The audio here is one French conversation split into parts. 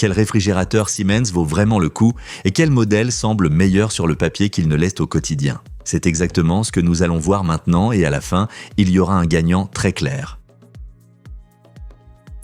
Quel réfrigérateur Siemens vaut vraiment le coup et quel modèle semble meilleur sur le papier qu'il ne l'est au quotidien? C'est exactement ce que nous allons voir maintenant et à la fin, il y aura un gagnant très clair.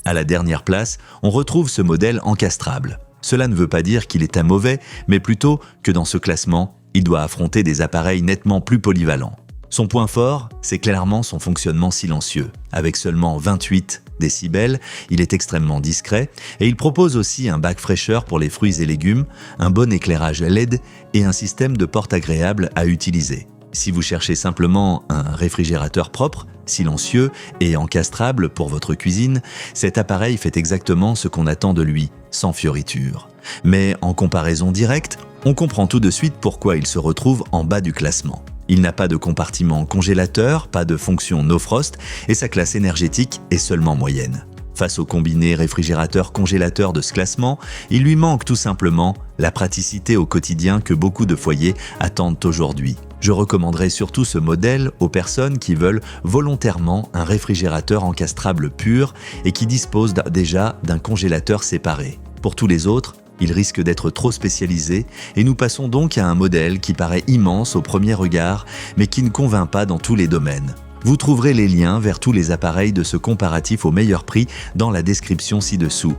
À la dernière place, on retrouve ce modèle encastrable. Cela ne veut pas dire qu'il est un mauvais, mais plutôt que dans ce classement, il doit affronter des appareils nettement plus polyvalents. Son point fort, c'est clairement son fonctionnement silencieux. Avec seulement 28 décibels, il est extrêmement discret et il propose aussi un bac fraîcheur pour les fruits et légumes, un bon éclairage LED et un système de porte agréable à utiliser. Si vous cherchez simplement un réfrigérateur propre, silencieux et encastrable pour votre cuisine, cet appareil fait exactement ce qu'on attend de lui, sans fioritures. Mais en comparaison directe, on comprend tout de suite pourquoi il se retrouve en bas du classement. Il n'a pas de compartiment congélateur, pas de fonction no frost et sa classe énergétique est seulement moyenne. Face au combiné réfrigérateur-congélateur de ce classement, il lui manque tout simplement la praticité au quotidien que beaucoup de foyers attendent aujourd'hui. Je recommanderais surtout ce modèle aux personnes qui veulent volontairement un réfrigérateur encastrable pur et qui disposent déjà d'un congélateur séparé. Pour tous les autres, il risque d'être trop spécialisé et nous passons donc à un modèle qui paraît immense au premier regard mais qui ne convainc pas dans tous les domaines. Vous trouverez les liens vers tous les appareils de ce comparatif au meilleur prix dans la description ci-dessous.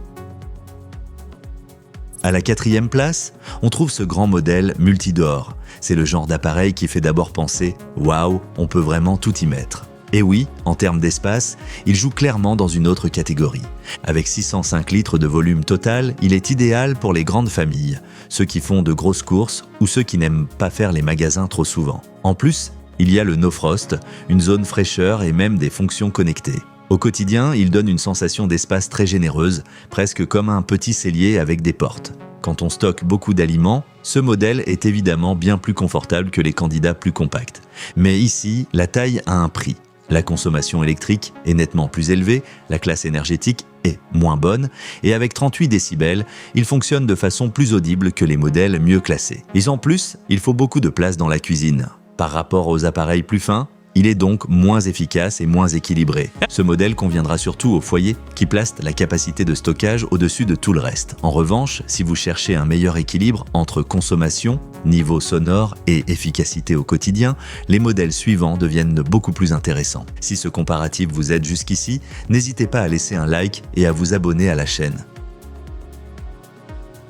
À la 4e place, on trouve ce grand modèle Multidor. C'est le genre d'appareil qui fait d'abord penser « Waouh, on peut vraiment tout y mettre ». Et oui, en termes d'espace, il joue clairement dans une autre catégorie. Avec 605 litres de volume total, il est idéal pour les grandes familles, ceux qui font de grosses courses ou ceux qui n'aiment pas faire les magasins trop souvent. En plus, il y a le No Frost, une zone fraîcheur et même des fonctions connectées. Au quotidien, il donne une sensation d'espace très généreuse, presque comme un petit cellier avec des portes. Quand on stocke beaucoup d'aliments, ce modèle est évidemment bien plus confortable que les candidats plus compacts. Mais ici, la taille a un prix. La consommation électrique est nettement plus élevée, la classe énergétique est moins bonne, et avec 38 décibels, il fonctionne de façon plus audible que les modèles mieux classés. Et en plus, il faut beaucoup de place dans la cuisine. Par rapport aux appareils plus fins, il est donc moins efficace et moins équilibré. Ce modèle conviendra surtout aux foyers qui placent la capacité de stockage au-dessus de tout le reste. En revanche, si vous cherchez un meilleur équilibre entre consommation, niveau sonore et efficacité au quotidien, les modèles suivants deviennent beaucoup plus intéressants. Si ce comparatif vous aide jusqu'ici, n'hésitez pas à laisser un like et à vous abonner à la chaîne.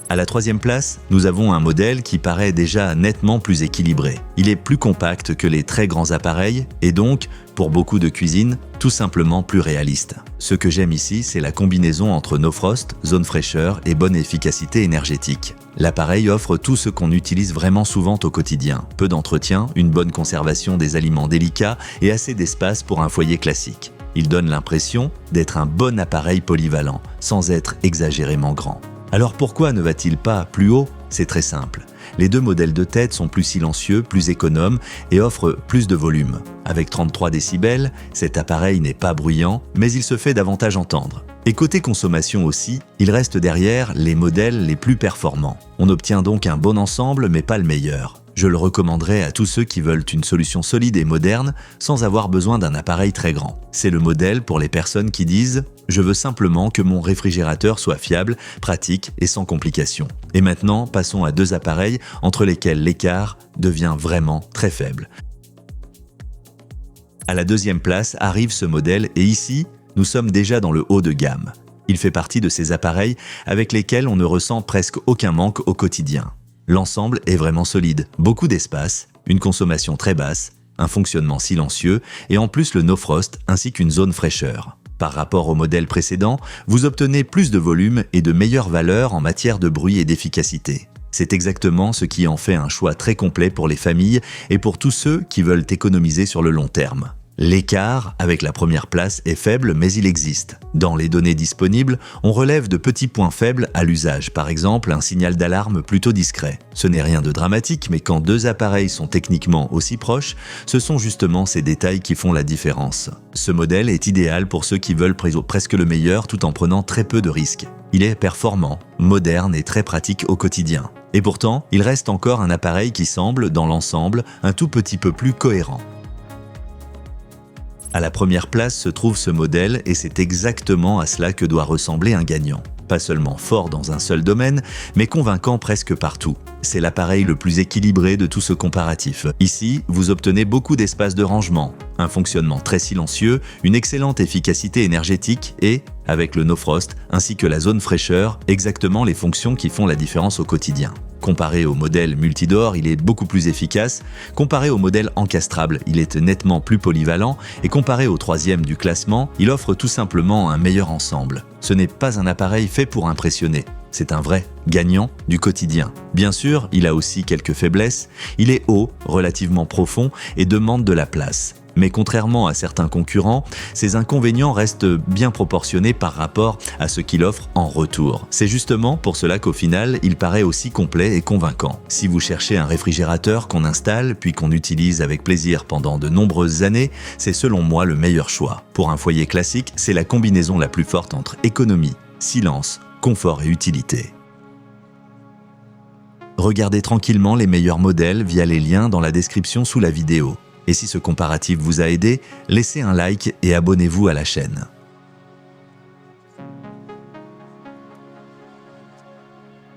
À la 3e place, nous avons un modèle qui paraît déjà nettement plus équilibré. Il est plus compact que les très grands appareils et donc, pour beaucoup de cuisines, tout simplement plus réaliste. Ce que j'aime ici, c'est la combinaison entre No Frost, zone fraîcheur et bonne efficacité énergétique. L'appareil offre tout ce qu'on utilise vraiment souvent au quotidien. Peu d'entretien, une bonne conservation des aliments délicats et assez d'espace pour un foyer classique. Il donne l'impression d'être un bon appareil polyvalent, sans être exagérément grand. Alors pourquoi ne va-t-il pas plus haut? C'est très simple. Les deux modèles de tête sont plus silencieux, plus économes et offrent plus de volume. Avec 33 décibels, cet appareil n'est pas bruyant, mais il se fait davantage entendre. Et côté consommation aussi, il reste derrière les modèles les plus performants. On obtient donc un bon ensemble, mais pas le meilleur. Je le recommanderais à tous ceux qui veulent une solution solide et moderne sans avoir besoin d'un appareil très grand. C'est le modèle pour les personnes qui disent « Je veux simplement que mon réfrigérateur soit fiable, pratique et sans complications ». Et maintenant, passons à deux appareils entre lesquels l'écart devient vraiment très faible. À la 2e place arrive ce modèle et ici, nous sommes déjà dans le haut de gamme. Il fait partie de ces appareils avec lesquels on ne ressent presque aucun manque au quotidien. L'ensemble est vraiment solide, beaucoup d'espace, une consommation très basse, un fonctionnement silencieux et en plus le No Frost ainsi qu'une zone fraîcheur. Par rapport au modèle précédent, vous obtenez plus de volume et de meilleures valeurs en matière de bruit et d'efficacité. C'est exactement ce qui en fait un choix très complet pour les familles et pour tous ceux qui veulent économiser sur le long terme. L'écart avec la première place est faible, mais il existe. Dans les données disponibles, on relève de petits points faibles à l'usage, par exemple un signal d'alarme plutôt discret. Ce n'est rien de dramatique, mais quand deux appareils sont techniquement aussi proches, ce sont justement ces détails qui font la différence. Ce modèle est idéal pour ceux qui veulent presque le meilleur tout en prenant très peu de risques. Il est performant, moderne et très pratique au quotidien. Et pourtant, il reste encore un appareil qui semble, dans l'ensemble, un tout petit peu plus cohérent. À la première place se trouve ce modèle et c'est exactement à cela que doit ressembler un gagnant. Pas seulement fort dans un seul domaine, mais convaincant presque partout. C'est l'appareil le plus équilibré de tout ce comparatif. Ici, vous obtenez beaucoup d'espace de rangement, un fonctionnement très silencieux, une excellente efficacité énergétique et, avec le No Frost ainsi que la zone fraîcheur, exactement les fonctions qui font la différence au quotidien. Comparé au modèle multidore, il est beaucoup plus efficace. Comparé au modèle encastrable, il est nettement plus polyvalent. Et comparé au troisième du classement, il offre tout simplement un meilleur ensemble. Ce n'est pas un appareil fait pour impressionner. C'est un vrai gagnant du quotidien. Bien sûr, il a aussi quelques faiblesses. Il est haut, relativement profond et demande de la place. Mais contrairement à certains concurrents, ses inconvénients restent bien proportionnés par rapport à ce qu'il offre en retour. C'est justement pour cela qu'au final, il paraît aussi complet et convaincant. Si vous cherchez un réfrigérateur qu'on installe puis qu'on utilise avec plaisir pendant de nombreuses années, c'est selon moi le meilleur choix. Pour un foyer classique, c'est la combinaison la plus forte entre économie, silence, confort et utilité. Regardez tranquillement les meilleurs modèles via les liens dans la description sous la vidéo. Et si ce comparatif vous a aidé, laissez un like et abonnez-vous à la chaîne.